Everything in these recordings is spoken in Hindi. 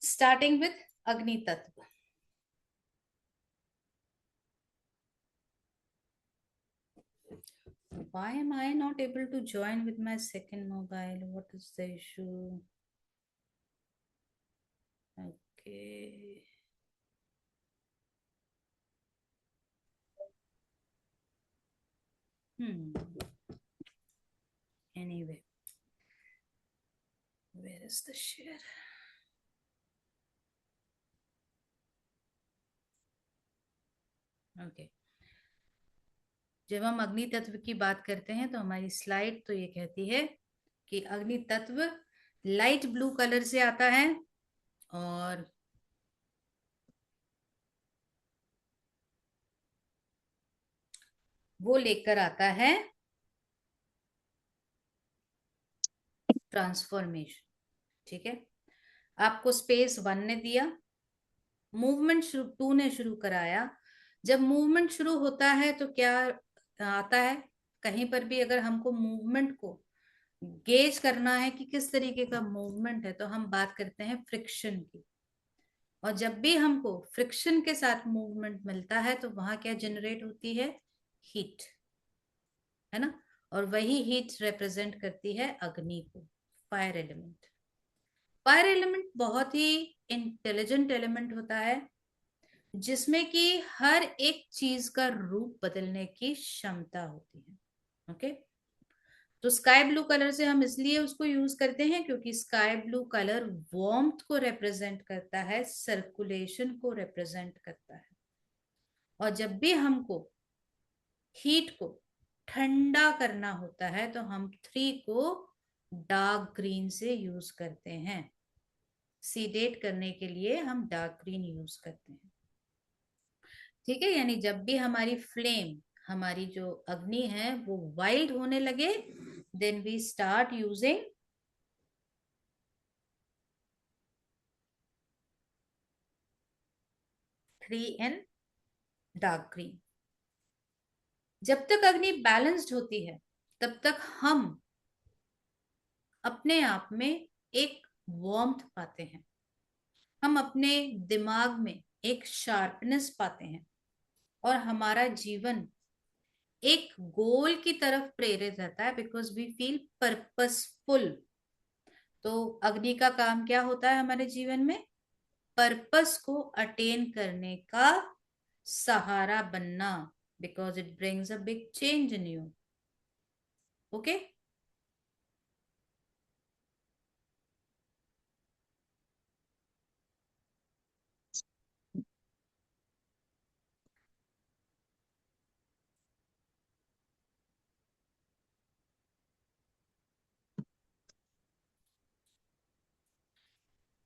स्टार्टिंग विथ अग्नि तत्व। Why am I not able to join with my second mobile? What is the issue? Okay. Anyway, where is the share? Okay. जब हम अग्नि तत्व की बात करते हैं तो हमारी स्लाइड तो ये कहती है कि अग्नि तत्व लाइट ब्लू कलर से आता है और वो लेकर आता है ट्रांसफॉर्मेशन। ठीक है, आपको स्पेस 1 ने दिया, मूवमेंट 2 ने शुरू कराया। जब मूवमेंट शुरू होता है तो क्या आता है, कहीं पर भी अगर हमको मूवमेंट को गेज करना है कि किस तरीके का मूवमेंट है तो हम बात करते हैं फ्रिक्शन की। और जब भी हमको फ्रिक्शन के साथ मूवमेंट मिलता है तो वहां क्या जनरेट होती है, हीट, है ना। और वही हीट रिप्रेजेंट करती है अग्नि को, फायर एलिमेंट। फायर एलिमेंट बहुत ही इंटेलिजेंट एलिमेंट होता है जिसमें कि हर एक चीज का रूप बदलने की क्षमता होती है। ओके, तो स्काई ब्लू कलर से हम इसलिए उसको यूज करते हैं क्योंकि स्काई ब्लू कलर वार्मथ को रिप्रेजेंट करता है, सर्कुलेशन को रिप्रेजेंट करता है। और जब भी हमको हीट को ठंडा करना होता है तो हम 3 को डार्क ग्रीन से यूज करते हैं। सीडेट करने के लिए हम डार्क ग्रीन यूज करते हैं। ठीक है, यानी जब भी हमारी फ्लेम, हमारी जो अग्नि है वो वाइल्ड होने लगे, then we start using 3 in dark green. जब तक अग्नि बैलेंस्ड होती है तब तक हम अपने आप में एक वार्मथ पाते हैं, हम अपने दिमाग में एक शार्पनेस पाते हैं और हमारा जीवन एक गोल की तरफ प्रेरित रहता है, बिकॉज वी फील पर्पसफुल। तो अग्नि का काम क्या होता है हमारे जीवन में, पर्पस को अटेन करने का सहारा बनना, because it brings a big change in you. Okay,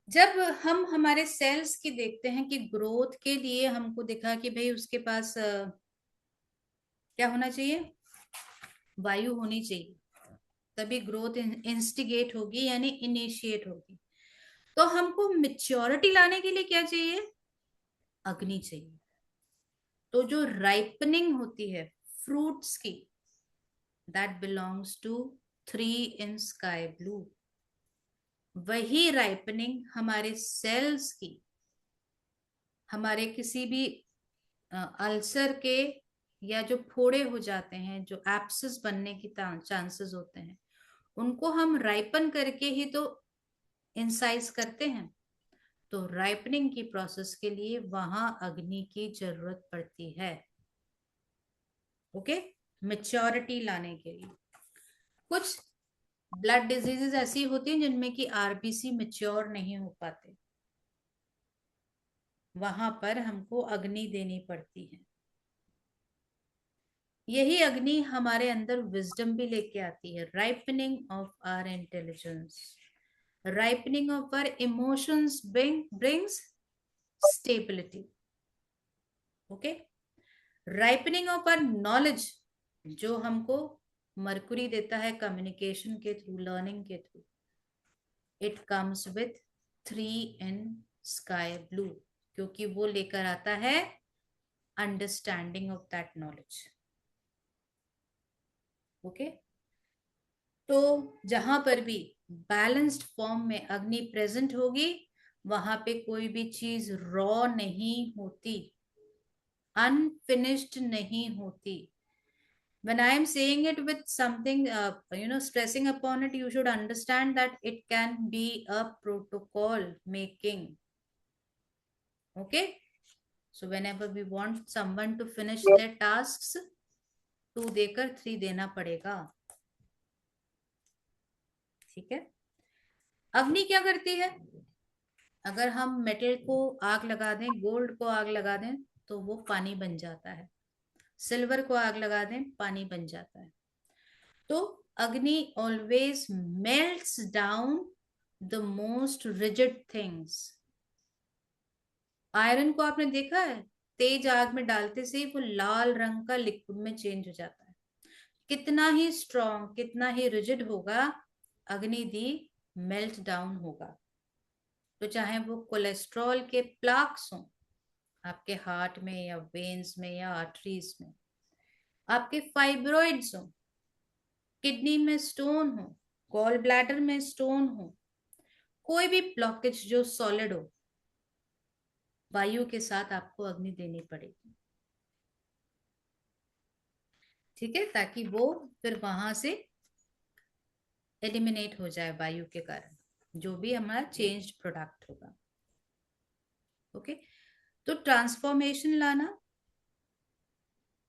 जब हम हमारे सेल्स की देखते हैं कि ग्रोथ के लिए हमको देखा कि भाई उसके पास क्या होना चाहिए, वायु होनी चाहिए, तभी ग्रोथ इंस्टिगेट होगी यानी इनिशिएट होगी। तो हमको मेच्योरिटी लाने के लिए क्या चाहिए, अग्नि चाहिए। तो जो राइपनिंग होती है फ्रूट्स की, that belongs to 3 in sky blue. वही राइपनिंग हमारे सेल्स की, हमारे किसी भी अल्सर के, या जो फोड़े हो जाते हैं, जो एप्सिस बनने की चांसेस होते हैं, उनको हम राइपन करके ही तो इंसाइज करते हैं। तो राइपनिंग की प्रोसेस के लिए वहां अग्नि की जरूरत पड़ती है। ओके, मेच्योरिटी लाने के लिए। कुछ ब्लड डिजीजेस ऐसी होती हैं जिनमें कि आरबीसी मेच्योर नहीं हो पाते, वहां पर हमको अग्नि देनी पड़ती है। यही अग्नि हमारे अंदर विजडम भी लेके आती है, ripening of our intelligence, ripening of our emotions brings stability. Okay, ripening of our knowledge जो हमको मरकुरी देता है कम्युनिकेशन के थ्रू, लर्निंग के through, it comes with 3 in sky blue, क्योंकि वो लेकर आता है understanding of that knowledge. Okay, तो जहां पर भी बैलेंस्ड फॉर्म में अग्नि प्रेजेंट होगी, वहां पे कोई भी चीज रॉ नहीं होती, अनफिनिश्ड नहीं होती. When I am saying it with something, stressing upon it, you should understand that it can be a protocol making. Okay. So whenever we want someone to finish their tasks, 2 देकर 3 देना पड़ेगा. ठीक है. अग्नि क्या करती है? अगर हम मेटल को आग लगा दें, गोल्ड को आग लगा दें, तो वो पानी बन जाता है. सिल्वर को आग लगा दें, पानी बन जाता है. तो अग्नि always melts down the most rigid things. Iron को आपने देखा है, तेज आग में डालते से ही वो लाल रंग का लिक्विड में चेंज हो जाता है. कितना ही स्ट्रॉन्ग, कितना ही रिजिड होगा, अग्नि दी मेल्ट डाउन होगा. तो चाहे वो कोलेस्ट्रॉल के प्लाक्स हों आपके हार्ट में या वेन्स में या आर्टरीज में, आपके फाइब्रॉइड्स हों, किडनी में स्टोन हो, गॉल ब्लैडर में स्टोन हो, कोई भी ब्लॉकेज जो सॉलिड हो, वायु के साथ आपको अग्नि देनी पड़ेगी. ठीक है, ताकि वो फिर वहां से एलिमिनेट हो जाए वायु के कारण, जो भी हमारा चेंज्ड प्रोडक्ट होगा. ओके. तो ट्रांसफॉर्मेशन लाना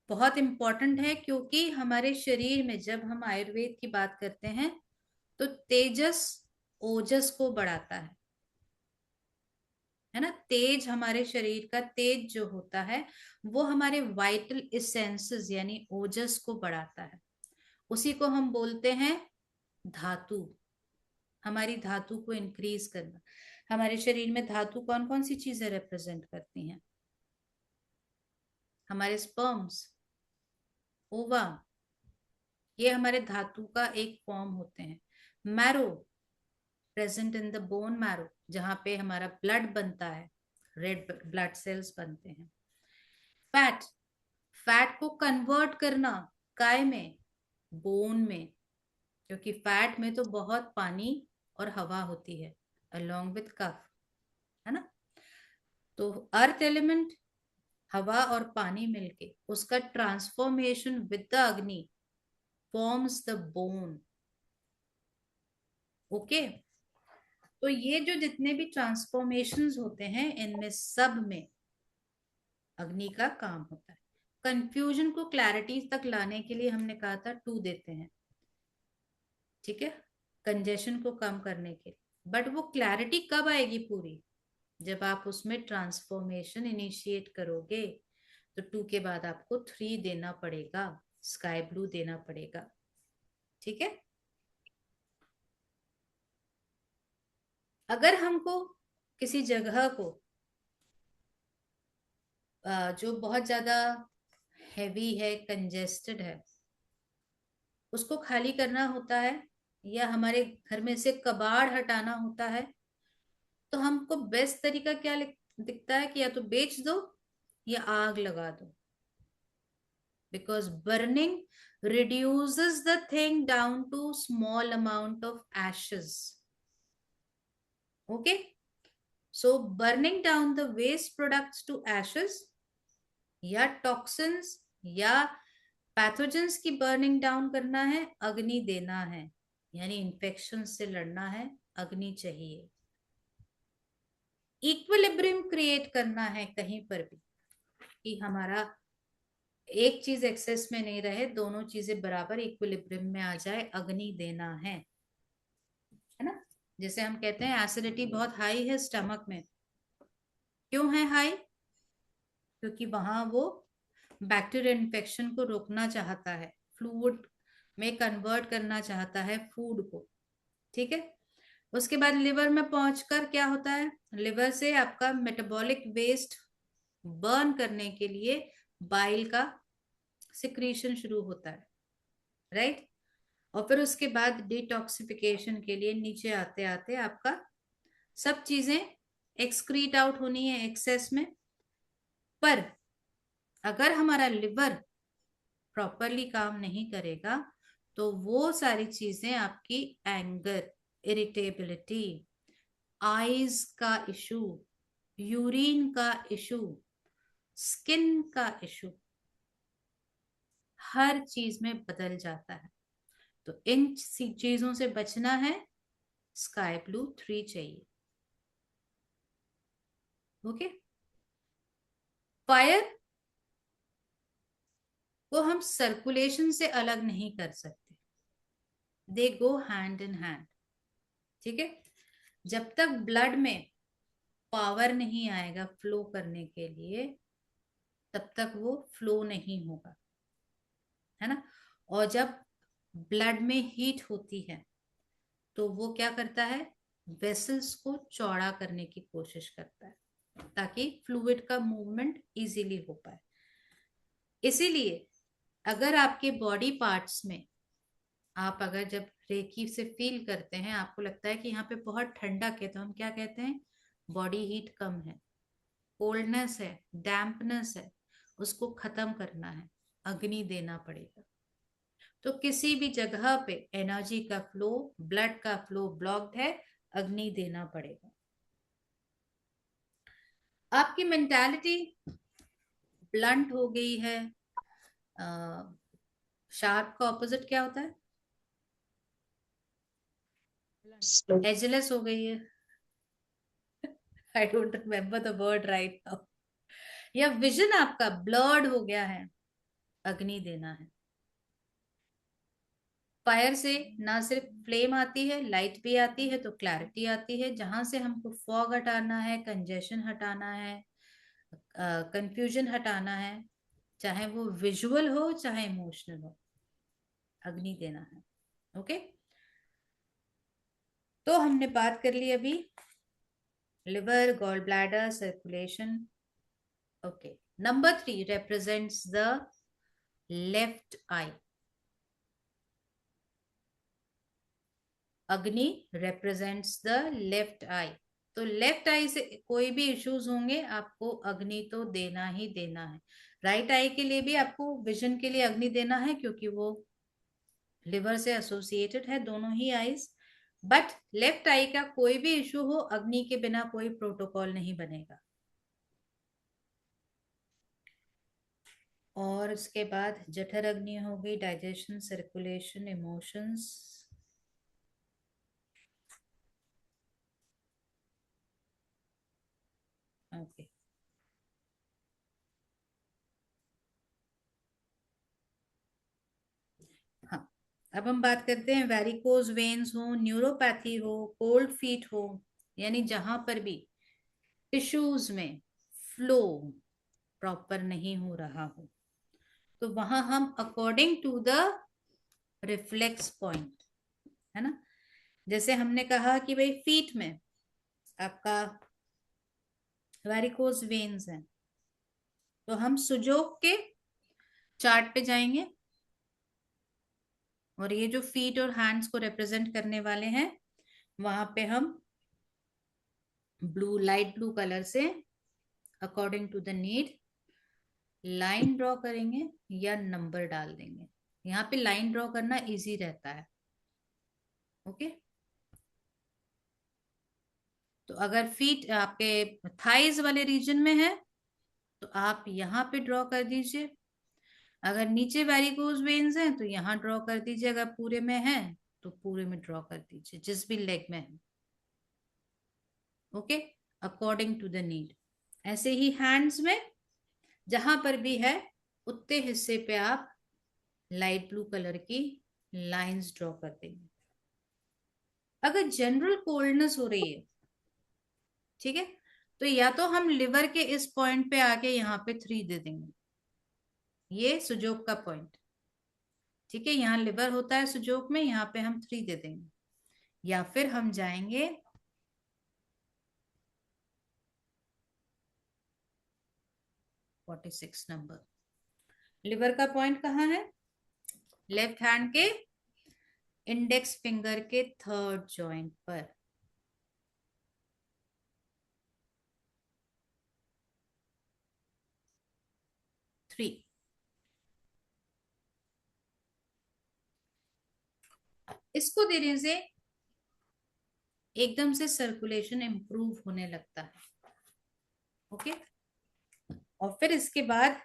बहुत इंपॉर्टेंट है, क्योंकि हमारे शरीर में जब हम आयुर्वेद की बात करते हैं तो तेजस ओजस को बढ़ाता है ना. तेज, हमारे शरीर का तेज जो होता है वो हमारे वाइटल इसेंसेस यानी ओजस को बढ़ाता है. उसी को हम बोलते हैं धातु. हमारी धातु को इंक्रीज करना. हमारे शरीर में धातु कौन कौन सी चीजें रिप्रेजेंट करती हैं? हमारे स्पर्म्स, ओवा, ये हमारे धातु का एक फॉर्म होते हैं. Marrow, present in the bone marrow, जहां पे हमारा ब्लड बनता है, रेड ब्लड सेल्स बनते हैं. फैट, फैट को कन्वर्ट करना काय में? बोन में, क्योंकि फैट में तो बहुत पानी और हवा होती है अलोंग विथ कफ, है ना. तो अर्थ एलिमेंट, हवा और पानी मिलके उसका ट्रांसफॉर्मेशन विद द अग्नि फॉर्म्स द बोन. ओके. तो ये जो जितने भी ट्रांसफॉर्मेशंस होते हैं, इनमें सब में अग्नि का काम होता है. कंफ्यूजन को क्लैरिटी तक लाने के लिए हमने कहा था 2 देते हैं. ठीक है, कंजेशन को कम करने के लिए. बट वो क्लैरिटी कब आएगी पूरी? जब आप उसमें ट्रांसफॉर्मेशन इनिशिएट करोगे. तो 2 के बाद आपको 3 देना पड़ेगा, स्काई ब्लू देना पड़ेगा. ठीक है. अगर हमको किसी जगह को जो बहुत ज्यादा हैवी है, कंजेस्टेड है, उसको खाली करना होता है, या हमारे घर में से कबाड़ हटाना होता है, तो हमको बेस्ट तरीका क्या दिखता है कि या तो बेच दो या आग लगा दो. Because burning reduces the thing down to small amount of ashes. Okay. So burning down the waste products to ashes, या टॉक्सिन्स या पैथोजेंस की बर्निंग डाउन करना है, अग्नि देना है, यानी इन्फेक्शन से लड़ना है, अग्नि चाहिए. इक्विलिब्रियम क्रिएट करना है कहीं पर भी, कि हमारा एक चीज एक्सेस में नहीं रहे, दोनों चीजें बराबर इक्विलिब्रियम में आ जाए, अग्नि देना है ना. जैसे हम कहते हैं एसिडिटी बहुत हाई है स्टमक में. क्यों है हाई? क्योंकि वहां वो बैक्टीरियल इन्फेक्शन को रोकना चाहता है, फ्लूइड में कन्वर्ट करना चाहता है फूड को. ठीक है. उसके बाद लिवर में पहुंचकर क्या होता है? लिवर से आपका मेटाबॉलिक वेस्ट बर्न करने के लिए बाइल का सिक्रीशन शुरू होता है, राइट. और फिर उसके बाद डिटॉक्सिफिकेशन के लिए नीचे आते आते आपका सब चीजें एक्सक्रीट आउट होनी है एक्सेस में. पर अगर हमारा लिवर प्रॉपरली काम नहीं करेगा तो वो सारी चीजें आपकी एंगर, इरिटेबिलिटी, आईज का इशू, यूरिन का इशू, स्किन का इशू, हर चीज में बदल जाता है। तो इन चीजों से बचना है, स्काई ब्लू 3 चाहिए। ओके। फायर को हम सर्कुलेशन से अलग नहीं कर सकते, दे गो हैंड इन हैंड। ठीक है। जब तक ब्लड में पावर नहीं आएगा फ्लो करने के लिए, तब तक वो फ्लो नहीं होगा, है ना। और जब ब्लड में हीट होती है तो वो क्या करता है, वेसल्स को चौड़ा करने की कोशिश करता है ताकि फ्लूइड का मूवमेंट इजीली हो पाए। इसीलिए अगर आपके बॉडी पार्ट्स में, आप अगर जब रेकी से फील करते हैं, आपको लगता है कि यहाँ पे बहुत ठंडक है, तो हम क्या कहते हैं, बॉडी हीट कम है, कोल्डनेस है, डैम्पनेस है, उसको खत्म करना है, अग्नि देना पड़ेगा। तो किसी भी जगह पे एनर्जी का फ्लो, ब्लड का फ्लो ब्लॉक्ड है, अग्नि देना पड़ेगा। आपकी मेंटालिटी ब्लंट हो गई है। शार्प का ऑपोजिट क्या होता है, एजलेस हो गई है। I don't remember the word right now. या विजन आपका ब्लर्ड हो गया है, अग्नि देना है। फायर से ना सिर्फ फ्लेम आती है, लाइट भी आती है, तो क्लैरिटी आती है। जहां से हमको फॉग हटाना है, कंजेशन हटाना है, कंफ्यूजन हटाना है, चाहे वो विजुअल हो चाहे इमोशनल हो, अग्नि देना है। ओके। तो हमने बात कर ली अभी liver, gall bladder, circulation. Okay. Number 3 represents the left eye. अग्नि represents the left eye. तो लेफ्ट आई से कोई भी इश्यूज होंगे, आपको अग्नि तो देना ही देना है। राइट आई के लिए भी आपको विजन के लिए अग्नि देना है, क्योंकि वो लिवर से एसोसिएटेड है, दोनों ही आईज। बट लेफ्ट आई का कोई भी इशू हो, अग्नि के बिना कोई प्रोटोकॉल नहीं बनेगा। और उसके बाद जठर अग्नि हो गई, डाइजेशन, सर्कुलेशन, इमोशंस। ओके। हाँ, अब हम बात करते हैं वेरिकोज वेन्स हो, न्यूरोपैथी हो, कोल्ड फीट हो, यानी जहां पर भी टिश्यूज में फ्लो प्रॉपर नहीं हो रहा हो, तो वहां हम according to the reflex point, है ना। जैसे हमने कहा कि भाई फीट में आपका वेरिकोज वेन्स हैं, तो हम सुजोग के चार्ट पे जाएंगे, और ये जो फीट और हैंड्स को रिप्रेजेंट करने वाले हैं, वहां पे हम ब्लू, लाइट ब्लू कलर से according to the need line draw करेंगे या नंबर डाल देंगे। यहाँ पे लाइन ड्रॉ करना इजी रहता है। ओके। तो अगर फीट आपके थाइज वाले रीजन में है, तो आप यहाँ पे ड्रॉ कर दीजिए। अगर नीचे वेरिकोज वेन्स हैं तो यहाँ ड्रॉ कर दीजिए। अगर पूरे में है तो पूरे में ड्रॉ कर दीजिए, जिस भी लेग में है। Okay. According to the need. ऐसे ही हैंड्स में जहां पर भी है, उतने हिस्से पे आप लाइट ब्लू कलर की लाइंस ड्रॉ कर देंगे। अगर जनरल कोल्डनेस हो रही है, ठीक है, तो या तो हम लिवर के इस पॉइंट पे आके यहाँ पे 3 दे देंगे, ये सुजोग का पॉइंट। ठीक है, यहाँ लिवर होता है सुजोग में, यहाँ पे हम 3 दे देंगे। या फिर हम जाएंगे 46 नंबर। लिवर का पॉइंट कहाँ है, लेफ्ट हैंड के इंडेक्स फिंगर के थर्ड जॉइंट पर। 3। इसको देने से एकदम से सर्कुलेशन इंप्रूव होने लगता है। ओके। और फिर इसके बाद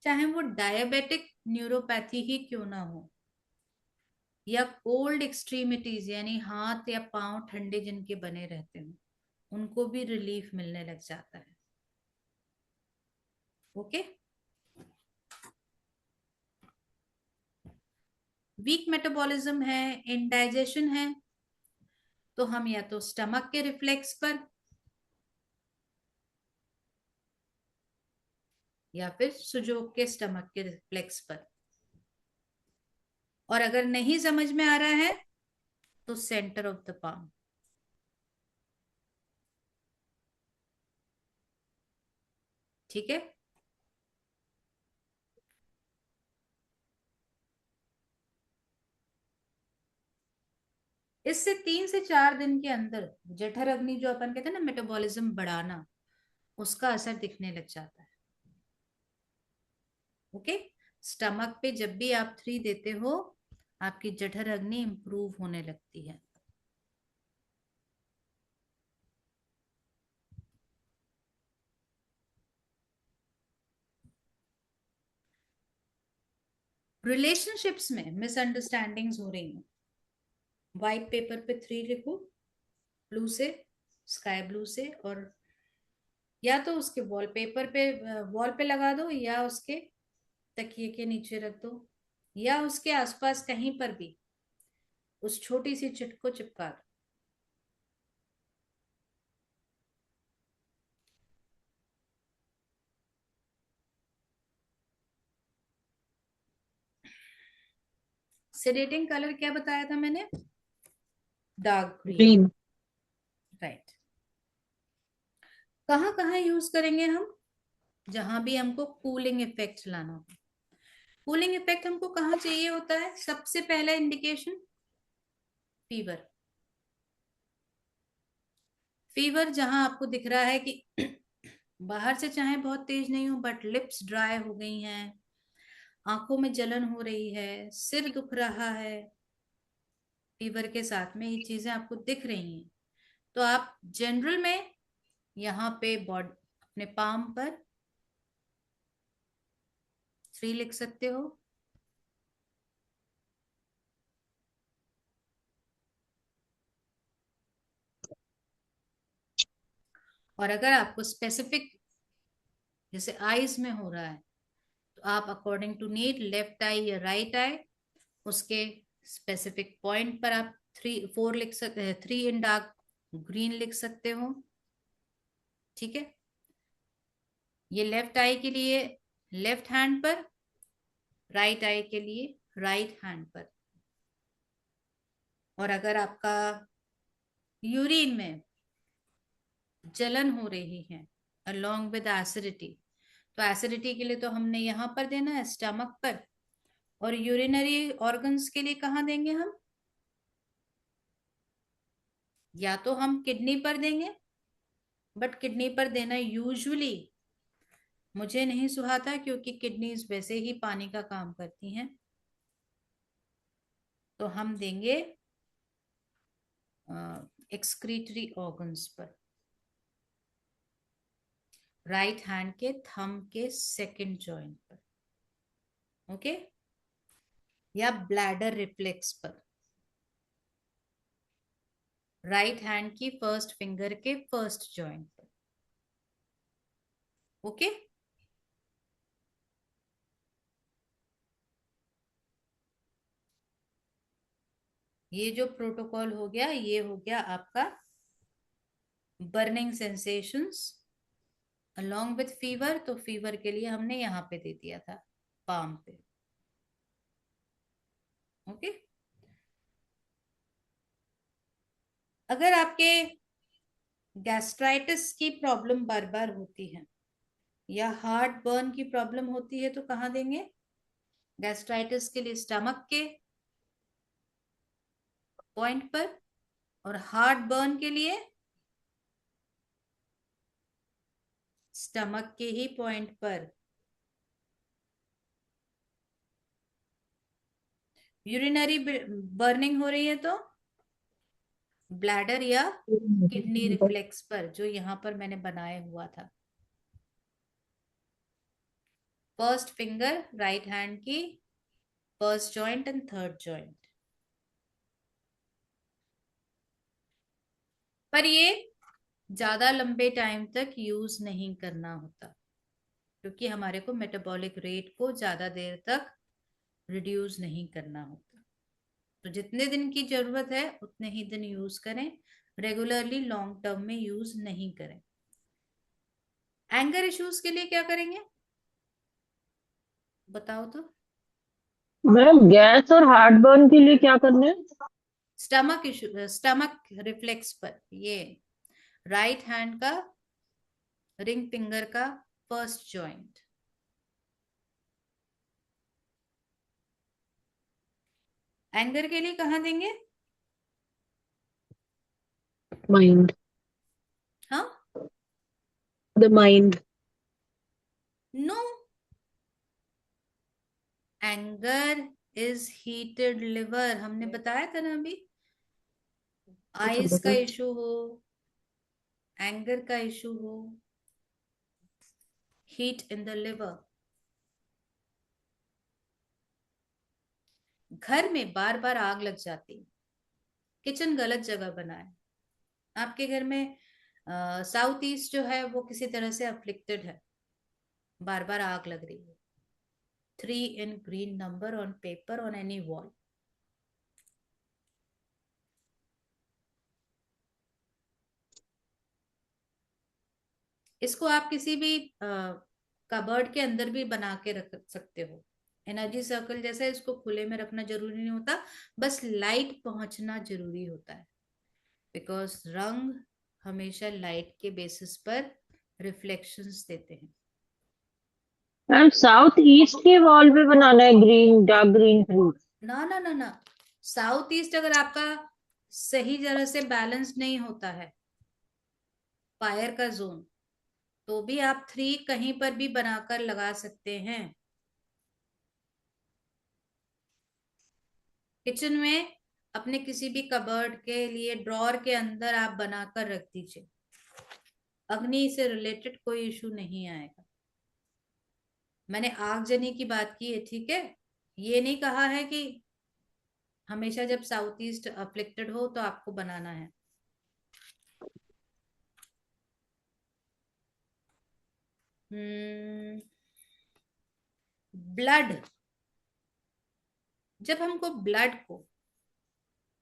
चाहे वो डायबिटिक न्यूरोपैथी ही क्यों ना हो, या कोल्ड एक्सट्रीमिटीज यानी हाथ या पांव ठंडे जिनके बने रहते हो, उनको भी रिलीफ मिलने लग जाता है। ओके। वीक मेटाबॉलिज्म है, इनडाइजेशन है, तो हम या तो स्टमक के रिफ्लेक्स पर या फिर सुजोग के स्टमक के रिफ्लेक्स पर, और अगर नहीं समझ में आ रहा है तो सेंटर ऑफ द पाम। ठीक है। इससे 3 से 4 दिन के अंदर जठर अग्नि जो अपन कहते हैं ना मेटाबॉलिज्म बढ़ाना, उसका असर दिखने लग जाता है। ओके। स्टमक पे जब भी आप 3 देते हो, आपकी जठर अग्नि इंप्रूव होने लगती है। रिलेशनशिप्स में मिसअंडरस्टैंडिंग्स हो रही हैं, व्हाइट पेपर पे 3 लिखो, ब्लू से, स्काई ब्लू से, और या तो उसके वॉलपेपर पे, वॉल पे लगा दो, या उसके तकिए के नीचे रख दो, या उसके आसपास कहीं पर भी उस छोटी सी चिट को चिपका दो। सेडेटिंग कलर क्या बताया था मैंने? Dark green. ग्रीन। राइट। कहाँ कहाँ यूज करेंगे हम? जहां भी हमको कूलिंग इफेक्ट लाना हो। कूलिंग इफेक्ट हमको कहाँ चाहिए होता है? सबसे पहला इंडिकेशन फीवर। फीवर जहां आपको दिख रहा है कि बाहर से चाहे बहुत तेज नहीं हो बट लिप्स ड्राई हो गई हैं, आंखों में जलन हो रही है, सिर दुख रहा है, फीवर के साथ में ये चीजें आपको दिख रही हैं, तो आप जनरल में यहाँ पे बॉडी अपने पाम पर 3 लिख सकते हो। और अगर आपको स्पेसिफिक जैसे आईज में हो रहा है, तो आप अकॉर्डिंग टू नीड लेफ्ट आई या राइट आई, उसके स्पेसिफिक पॉइंट पर आप 3 4 लिख सकते, 3 इन डार्क ग्रीन लिख सकते हो। ठीक है। ये लेफ्ट आई के लिए लेफ्ट हैंड पर, राइट आई के लिए राइट हैंड पर। और अगर आपका यूरिन में जलन हो रही है अलोंग विद एसिडिटी, तो एसिडिटी के लिए तो हमने यहाँ पर देना है स्टमक पर, और यूरिनरी ऑर्गन्स के लिए कहाँ देंगे हम? या तो हम किडनी पर देंगे, बट किडनी पर देना यूजुअली मुझे नहीं सुहाता, क्योंकि किडनीज वैसे ही पानी का काम करती हैं। तो हम देंगे एक्सक्रीटरी ऑर्गन्स पर, राइट हैंड के थंब के सेकंड जॉइंट पर। ओके। या ब्लैडर रिफ्लेक्स पर, राइट हैंड की फर्स्ट फिंगर के फर्स्ट जॉइंट पर। ओके। ये जो प्रोटोकॉल हो गया, ये हो गया आपका burning sensations along with fever. तो फीवर के लिए हमने यहाँ पे दे दिया था पाम पे। ओके। अगर आपके गैस्ट्राइटिस की प्रॉब्लम बार बार होती है, या हार्ट बर्न की प्रॉब्लम होती है, तो कहाँ देंगे? गैस्ट्राइटिस के लिए स्टमक के पॉइंट पर, और हार्ट बर्न के लिए स्टमक के ही पॉइंट पर। यूरिनरी बर्निंग हो रही है तो ब्लैडर या किडनी रिफ्लेक्स पर, जो यहाँ पर मैंने बनाया हुआ था। फर्स्ट फिंगर राइट हैंड की, first joint and third joint. पर ये ज्यादा लंबे टाइम तक यूज नहीं करना होता, क्योंकि हमारे को मेटाबॉलिक रेट को ज्यादा देर तक रिड्यूस नहीं करना होता। तो जितने दिन की जरूरत है उतने ही दिन यूज करें, रेगुलरली लॉन्ग टर्म में यूज नहीं करें। एंगर इश्यूज के लिए क्या करेंगे, बताओ तो। मैम गैस और हार्ट बर्न के लिए क्या करना है? स्टमक इशू, स्टमक रिफ्लेक्स पर, ये राइट हैंड का रिंग फिंगर का फर्स्ट जॉइंट। एंगर के लिए कहाँ देंगे? माइंड। हाँ, the mind. No, anger is heated liver, हमने बताया था ना अभी। अच्छा आइज का बताओ। इशू हो, एंगर का इशू हो, हीट इन द लिवर। घर में बार बार आग लग जाती है, किचन गलत जगह बना है, आपके घर में साउथ ईस्ट जो है वो किसी तरह से अफ्लिक्टेड है, बार बार आग लग रही है। 3 in green number on paper on any wall। इसको आप किसी भी कबर्ड के अंदर भी बना के रख सकते हो। एनर्जी सर्कल जैसा, इसको खुले में रखना जरूरी नहीं होता, बस लाइट पहुंचना जरूरी होता है, बिकॉज रंग हमेशा लाइट के बेसिस पर रिफ्लेक्शंस देते हैं। मैम साउथ ईस्ट के वॉल पे बनाना है ग्रीन, डार्क ग्रीन ट्री। ना ना ना ना, साउथ ईस्ट अगर आपका सही तरह से बैलेंस नहीं होता है, फायर का जोन, तो भी आप 3 कहीं पर भी बनाकर लगा सकते हैं। किचन में अपने किसी भी कबर्ड के लिए ड्रॉर के अंदर आप बनाकर रख दीजिए, अग्नि से रिलेटेड कोई इशू नहीं आएगा। मैंने आगजनी की बात की है, ठीक है, ये नहीं कहा है कि हमेशा जब साउथ ईस्ट अफ्लिक्टेड हो तो आपको बनाना है। ब्लड, जब हमको ब्लड को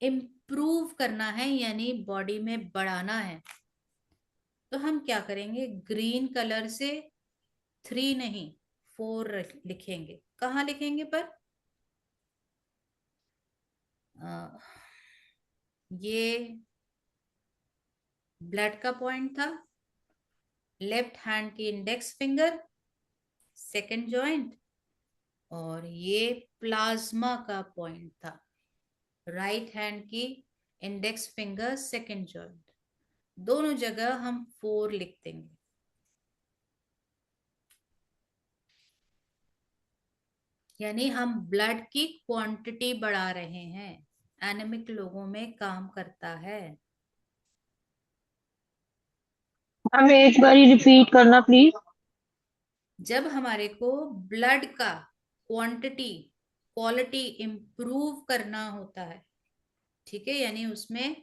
इम्प्रूव करना है यानी बॉडी में बढ़ाना है, तो हम क्या करेंगे, ग्रीन कलर से 3 नहीं 4 लिखेंगे। कहाँ लिखेंगे पर, अ, ये ब्लड का पॉइंट था, लेफ्ट हैंड की इंडेक्स फिंगर सेकंड जॉइंट, और ये प्लाज्मा का पॉइंट था, राइट हैंड की इंडेक्स फिंगर सेकंड जॉइंट। दोनों जगह हम 4 लिख देंगे, यानी हम ब्लड की क्वांटिटी बढ़ा रहे हैं, एनेमिक लोगों में काम करता है। मैम एक बार रिपीट करना प्लीज। जब हमारे को ब्लड का क्वांटिटी क्वालिटी इंप्रूव करना होता है, ठीक है, यानी उसमें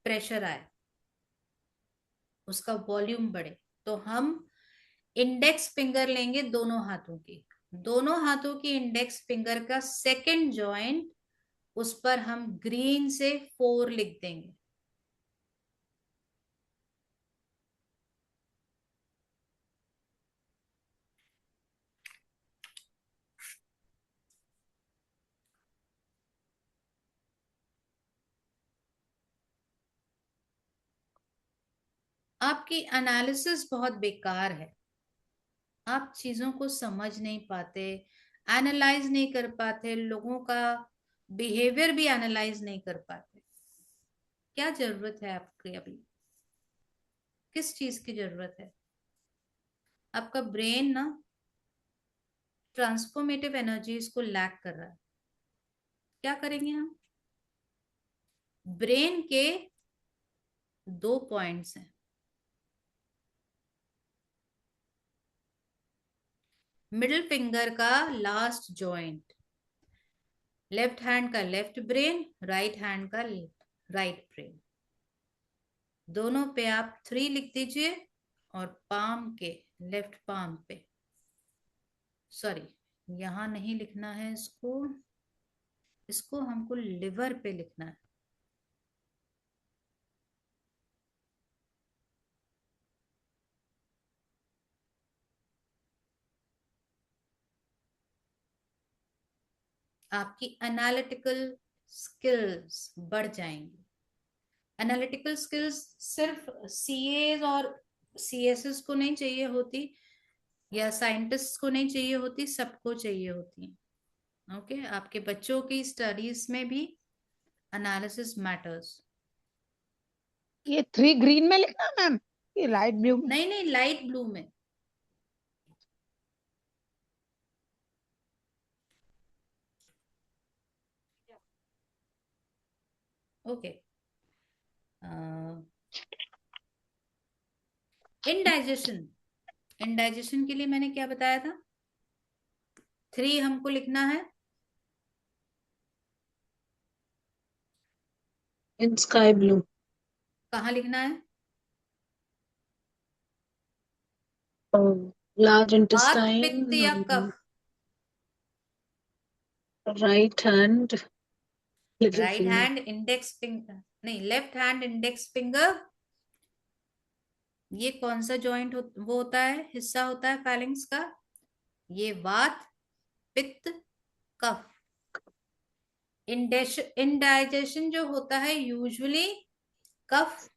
प्रेशर आए, उसका वॉल्यूम बढ़े, तो हम इंडेक्स फिंगर लेंगे दोनों हाथों की, दोनों हाथों की इंडेक्स फिंगर का सेकंड जॉइंट, उस पर हम ग्रीन से 4 लिख देंगे। आपकी एनालिसिस बहुत बेकार है, आप चीजों को समझ नहीं पाते, एनालाइज नहीं कर पाते, लोगों का बिहेवियर भी एनालाइज नहीं कर पाते। क्या जरूरत है आपकी अभी, किस चीज की जरूरत है? आपका ब्रेन ना ट्रांसफॉर्मेटिव एनर्जीज को लैक कर रहा है। क्या करेंगे हम, ब्रेन के दो पॉइंट्स हैं। मिडिल फिंगर का लास्ट जॉइंट, लेफ्ट हैंड का लेफ्ट ब्रेन, राइट हैंड का राइट ब्रेन, दोनों पे आप 3 लिख दीजिए। और पाम के, लेफ्ट पाम पे, सॉरी यहां नहीं लिखना है इसको, इसको हमको लिवर पे लिखना है। आपकी एनालिटिकल स्किल्स बढ़ जाएंगी। एनालिटिकल स्किल्स सिर्फ सीएस और सीएसएस को नहीं चाहिए होती, या साइंटिस्ट को नहीं चाहिए होती, सबको चाहिए होती है। ओके, आपके बच्चों की स्टडीज में भी एनालिसिस मैटर्स। ये 3 ग्रीन में लिखना मैम, ये लाइट ब्लू में? नहीं नहीं, लाइट ब्लू में। ओके, इनडाइजेशन, इनडाइजेशन के लिए मैंने क्या बताया था, 3 हमको लिखना है। In sky blue. कहाँ लिखना है? लार्ज वात, पित्त या इंटेस्टाइन, कफ? Right hand, little right finger. Hand index finger, नहीं लेफ्ट हैंड इंडेक्स फिंगर। ये कौन सा जॉइंट वो होता है, हिस्सा होता है फैलिंग्स का? ये वात, पित्त, कफ। इंडाइजेशन जो होता है यूजुअली कफ,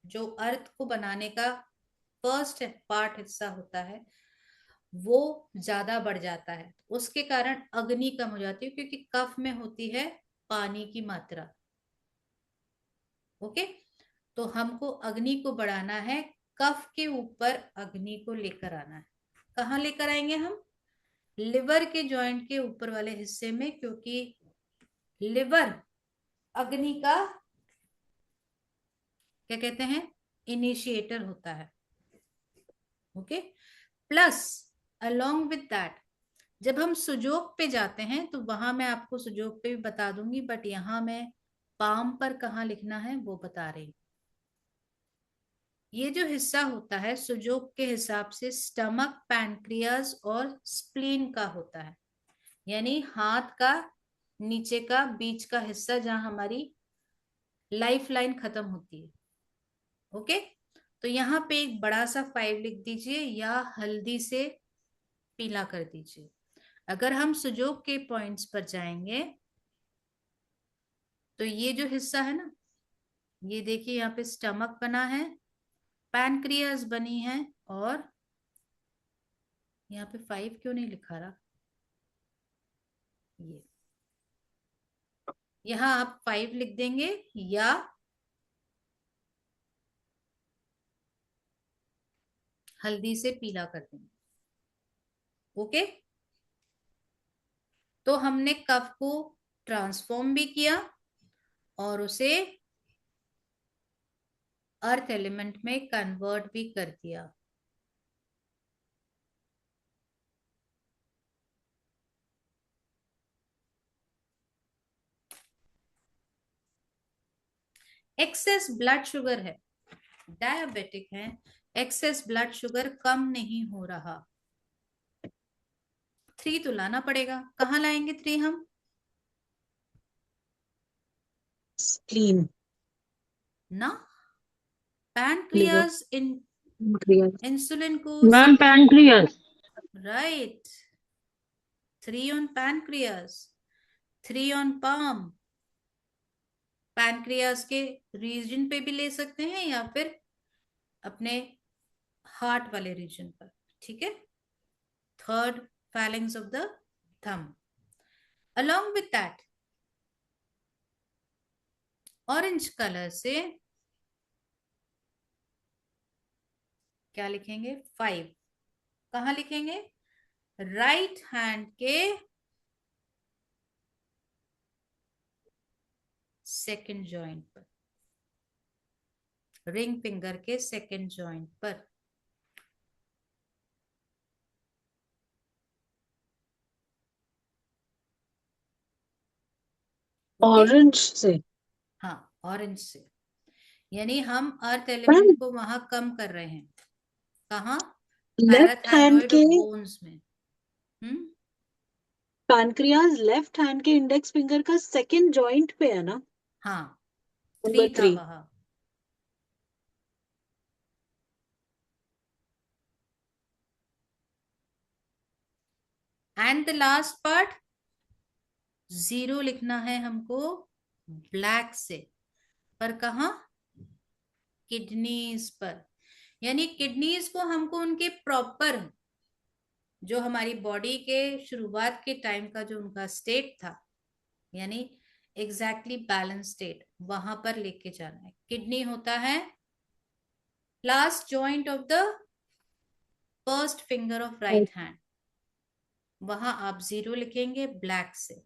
जो अर्थ को बनाने का फर्स्ट पार्ट हिस्सा होता है, वो ज्यादा बढ़ जाता है। उसके कारण अग्नि कम हो जाती है, क्योंकि कफ में होती है पानी की मात्रा। ओके, तो हमको अग्नि को बढ़ाना है, कफ के ऊपर अग्नि को लेकर आना है। कहाँ लेकर आएंगे हम? लिवर के जॉइंट के ऊपर वाले हिस्से में, क्योंकि लिवर अग्नि का क्या कहते हैं, इनिशिएटर होता है। Okay, plus along with that, जब हम सुजोग पे जाते हैं तो वहां मैं आपको सुजोग पे भी बता दूंगी, बट यहां मैं पाम पर कहाँ लिखना है वो बता रही हूँ। ये जो हिस्सा होता है सुजोग के हिसाब से स्टमक, पैनक्रियाज और स्प्लीन का होता है, यानी हाथ का नीचे का बीच का हिस्सा जहां हमारी लाइफ लाइन खत्म होती है। ओके, तो यहाँ पे एक बड़ा सा 5 लिख दीजिए, या हल्दी से पीला कर दीजिए। अगर हम सुजोग के पॉइंट्स पर जाएंगे तो ये जो हिस्सा है ना, ये देखिए यहाँ पे स्टमक बना है, पैनक्रियाज बनी है, और यहाँ पे 5 क्यों नहीं लिखा रहा, ये यहाँ आप 5 लिख देंगे, या हल्दी से पीला कर देंगे। ओके, तो हमने कफ को ट्रांसफॉर्म भी किया और उसे अर्थ एलिमेंट में कन्वर्ट भी कर दिया। एक्सेस ब्लड शुगर है, डायबिटिक है, एक्सेस ब्लड शुगर कम नहीं हो रहा, 3 तो लाना पड़ेगा। कहाँ लाएंगे 3 हम? स्प्लीन, ना, लिवर, पैनक्रियाज इन, पैनक्रियास। इंसुलिन को ma'am pancreas. Right, 3 on pancreas, 3 on palm. Pancreas के रीजन पे भी ले सकते हैं, या फिर अपने हार्ट वाले रीजन पर। ठीक है, third phalanx of the thumb. Along with that, orange colour से क्या लिखेंगे, 5। कहाँ लिखेंगे? राइट हैंड के सेकंड जॉइंट पर। रिंग फिंगर के सेकंड जॉइंट पर। ओके, ऑरेंज से। हाँ ऑरेंज से, यानी हम अर्थ मैम एलिमेंट को वहां कम कर रहे हैं। कहाँ? लेफ्ट हैंड पैराथायरॉइड के बोन्स में। पैनक्रियाज लेफ्ट हैंड के इंडेक्स फिंगर का सेकंड जॉइंट पे है ना? हाँ, नंबर 3 था 3। वहां। एंड द लास्ट पार्ट 0 लिखना है हमको ब्लैक से। पर कहाँ? किडनीज पर। यानी किडनीज को हमको उनके प्रॉपर, जो हमारी बॉडी के शुरुआत के टाइम का जो उनका स्टेट था, यानी एग्जैक्टली बैलेंस स्टेट, वहां पर लेके जाना है। किडनी होता है last joint of the first finger of right hand. वहां आप 0 लिखेंगे ब्लैक से।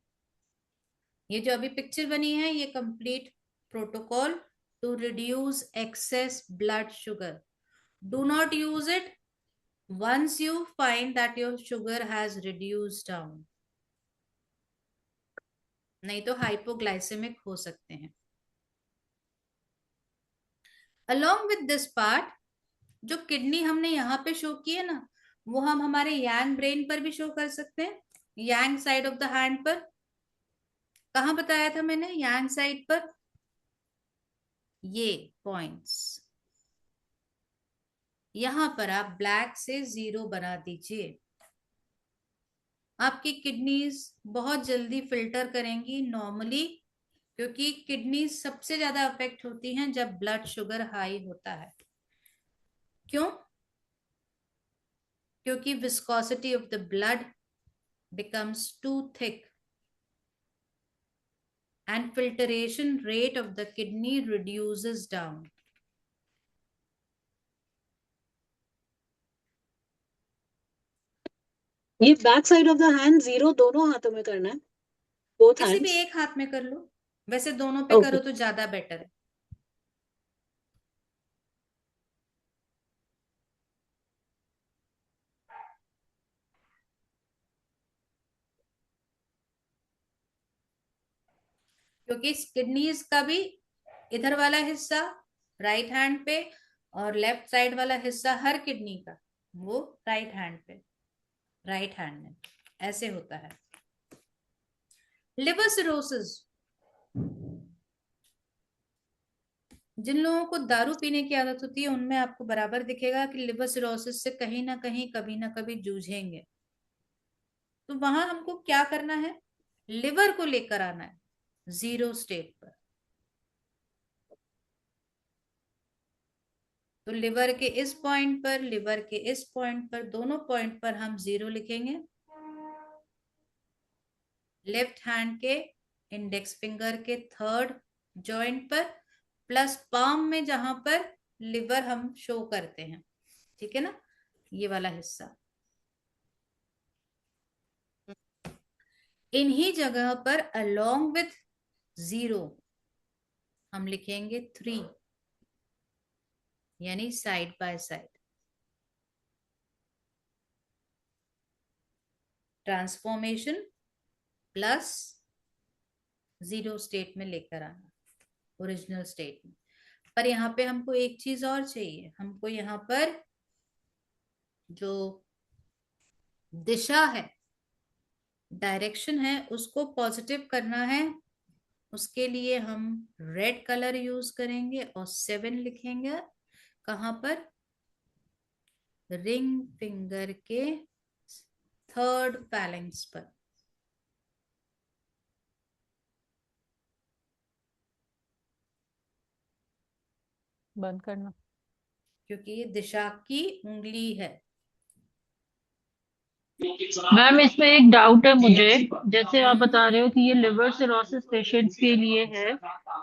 ये जो अभी पिक्चर बनी है, ये complete protocol to reduce excess blood sugar. Do not use it once you find that your sugar has reduced down, नहीं तो हाइपोग्लाइसेमिक हो सकते हैं। along with this part, जो किडनी हमने यहाँ पे शो की है ना, वो हम हमारे यांग ब्रेन पर भी शो कर सकते हैं। यांग साइड ऑफ द हैंड पर, कहाँ बताया था मैंने? यांग साइड पर, ये पॉइंट्स, यहां पर आप ब्लैक से 0 बना दीजिए। आपकी किडनीज बहुत जल्दी फिल्टर करेंगी नॉर्मली, क्योंकि किडनी सबसे ज्यादा अफेक्ट होती हैं जब ब्लड शुगर हाई होता है। क्यों? क्योंकि viscosity of the blood becomes too thick and filtration rate of the kidney reduces down. ये back side of the hand 0 दोनों हाथों में करना है, बोथ किसी भी हैंड्स। एक हाथ में कर लो, वैसे दोनों पे ओके। करो तो ज्यादा बेटर है। क्योंकि किडनीज का भी इधर वाला हिस्सा राइट हैंड पे, और लेफ्ट साइड वाला हिस्सा हर किडनी का वो राइट हैंड पे, राइट हैंड में ऐसे होता है। लिवर सिरोसिस, जिन लोगों को दारू पीने की आदत होती है उनमें आपको बराबर दिखेगा कि लिवर सिरोसिस से कहीं ना कहीं कभी ना कभी जूझेंगे। तो वहां हमको क्या करना है? लिवर को लेकर आना है 0 स्टेट पर। तो लिवर के इस पॉइंट पर, लिवर के इस पॉइंट पर, दोनों पॉइंट पर हम 0 लिखेंगे। लेफ्ट हैंड के इंडेक्स फिंगर के थर्ड जॉइंट पर, प्लस पाम में जहां पर लिवर हम शो करते हैं, ठीक है ना, ये वाला हिस्सा। इन्हीं जगह पर अलोंग विथ 0 हम लिखेंगे 3, यानी side by side. Transformation plus 0 state में लेकर आना, ओरिजिनल स्टेट में। पर यहाँ पे हमको एक चीज और चाहिए, हमको यहाँ पर जो दिशा है, डायरेक्शन है, उसको पॉजिटिव करना है। उसके लिए हम रेड कलर यूज करेंगे और 7 लिखेंगे। कहां पर? रिंग फिंगर के थर्ड पैलेंक्स पर। बंद करना। क्योंकि ये दिशा की उंगली है। मैम इसमें एक डाउट है मुझे, जैसे आप हम्म, बता रहे हो कि ये लिवर सिरोसिस पेशेंट्स के लिए है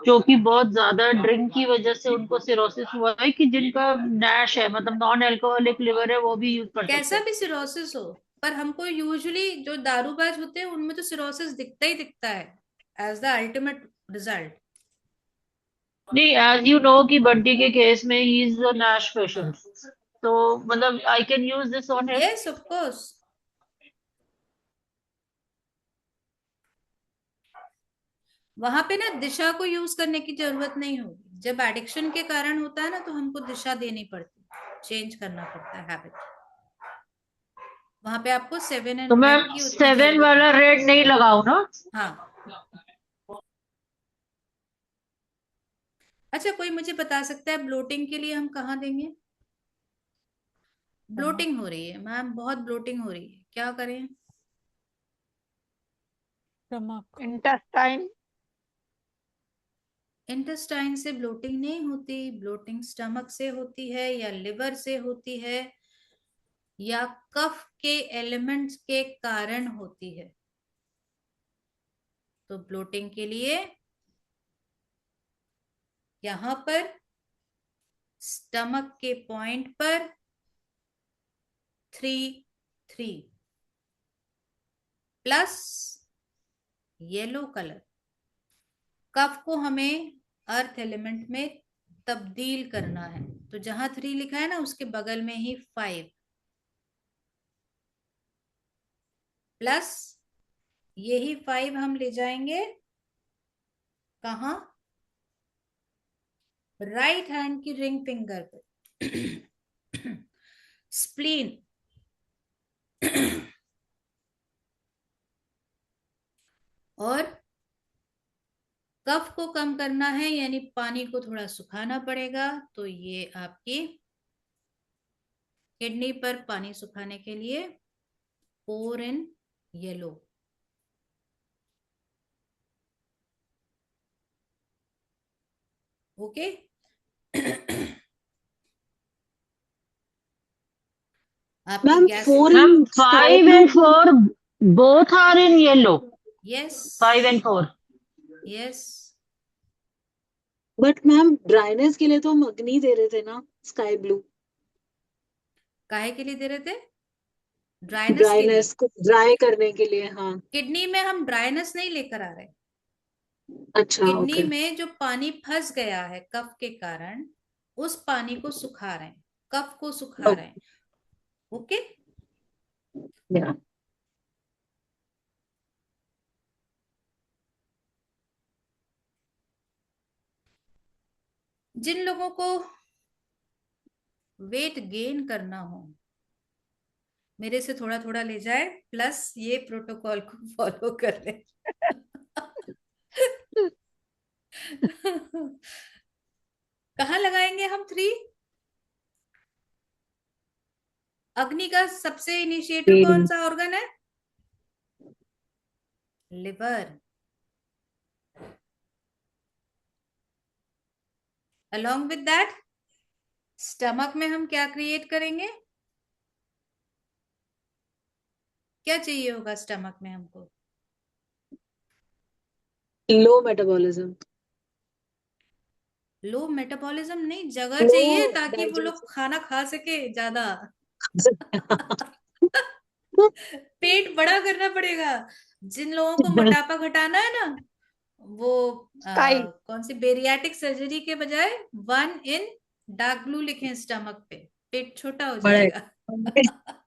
जो कि बहुत ज्यादा ड्रिंक की वजह से उनको सिरोसिस हुआ है, कि जिनका नैश है मतलब नॉन अल्कोहलिक लिवर है वो भी यूज कर सकते कैसा हैं? भी सिरोसिस हो, पर हमको यूजुअली जो दारूबाज होते हैं उनमें तो सिरोसिस दिखता ही दिखता है एज द अल्टीमेट रिजल्ट। नहीं, एज यू नो कि बंटी के केस में he is a Nash patient, हाँ, तो मतलब I can use this on him. Yes of course. वहां पे ना दिशा को यूज करने की जरूरत नहीं होगी। जब एडिक्शन के कारण होता है ना, तो हमको दिशा देनी पड़ती, चेंज करना पड़ता है हैबिट। वहां पे आपको 7 तो एंड मैं रेड की उतनी 7 जरूरत वाला नहीं। रेड नहीं लगाऊ ना? हाँ। अच्छा, कोई मुझे बता सकता है ब्लोटिंग के लिए हम कहाँ देंगे? ब्लोटिंग हो रही है मैम, बहुत ब्लोटिंग हो रही है, क्या करें? Stomach, intestine. इंटेस्टाइन से ब्लोटिंग नहीं होती। ब्लोटिंग स्टमक से होती है, या लिवर से होती है, या कफ के एलिमेंट्स के कारण होती है। तो ब्लोटिंग के लिए यहां पर स्टमक के पॉइंट पर 3 3 प्लस येलो कलर। कफ को हमें अर्थ एलिमेंट में तब्दील करना है, तो जहां 3 लिखा है ना, उसके बगल में ही 5 प्लस, यही 5 हम ले जाएंगे कहा? राइट हैंड की रिंग फिंगर पे, स्प्लीन। और कफ को कम करना है, यानी पानी को थोड़ा सुखाना पड़ेगा, तो ये आपकी किडनी पर पानी सुखाने के लिए पोर इन येलो। ओके। आपकी ma'am gas. 4 ma'am in sky 5 blue. and 4 both are in yellow, yes 5 and 4। Yes. But ma'am dryness के लिए तो हम अग्नि दे रहे थे ना, स्काई ब्लू। काहे के लिए दे रहे थे? ड्राइनेस के लिए। ड्राइनेस को ड्राई करने के लिए, हाँ। किडनी में हम ड्राइनेस नहीं लेकर आ रहे। अच्छा, किडनी ओके। में जो पानी फंस गया है कफ के कारण, उस पानी को सुखा रहे हैं, कफ को सुखा रहे हैं। ओके। या जिन लोगों को वेट गेन करना हो, मेरे से थोड़ा थोड़ा ले जाए, प्लस ये प्रोटोकॉल को फॉलो कर ले। कहाँ लगाएंगे हम 3? अग्नि का सबसे इनिशिएटर कौन सा ऑर्गन है? Liver. Along with that, stomach में हम क्या क्रिएट करेंगे? क्या चाहिए होगा स्टमक में हमको? लो मेटाबॉलिज्म। लो मेटाबॉलिज्म नहीं, जगह लो चाहिए ताकि वो लोग डाइजेशन। खाना खा सके ज्यादा। पेट बड़ा करना पड़ेगा। जिन लोगों को मोटापा घटाना है ना, वो स्काई। कौन सी बेरियाटिक सर्जरी के बजाय 1 इन डार्क ब्लू लिखें स्टमक पे, पेट छोटा हो बड़े। जाएगा।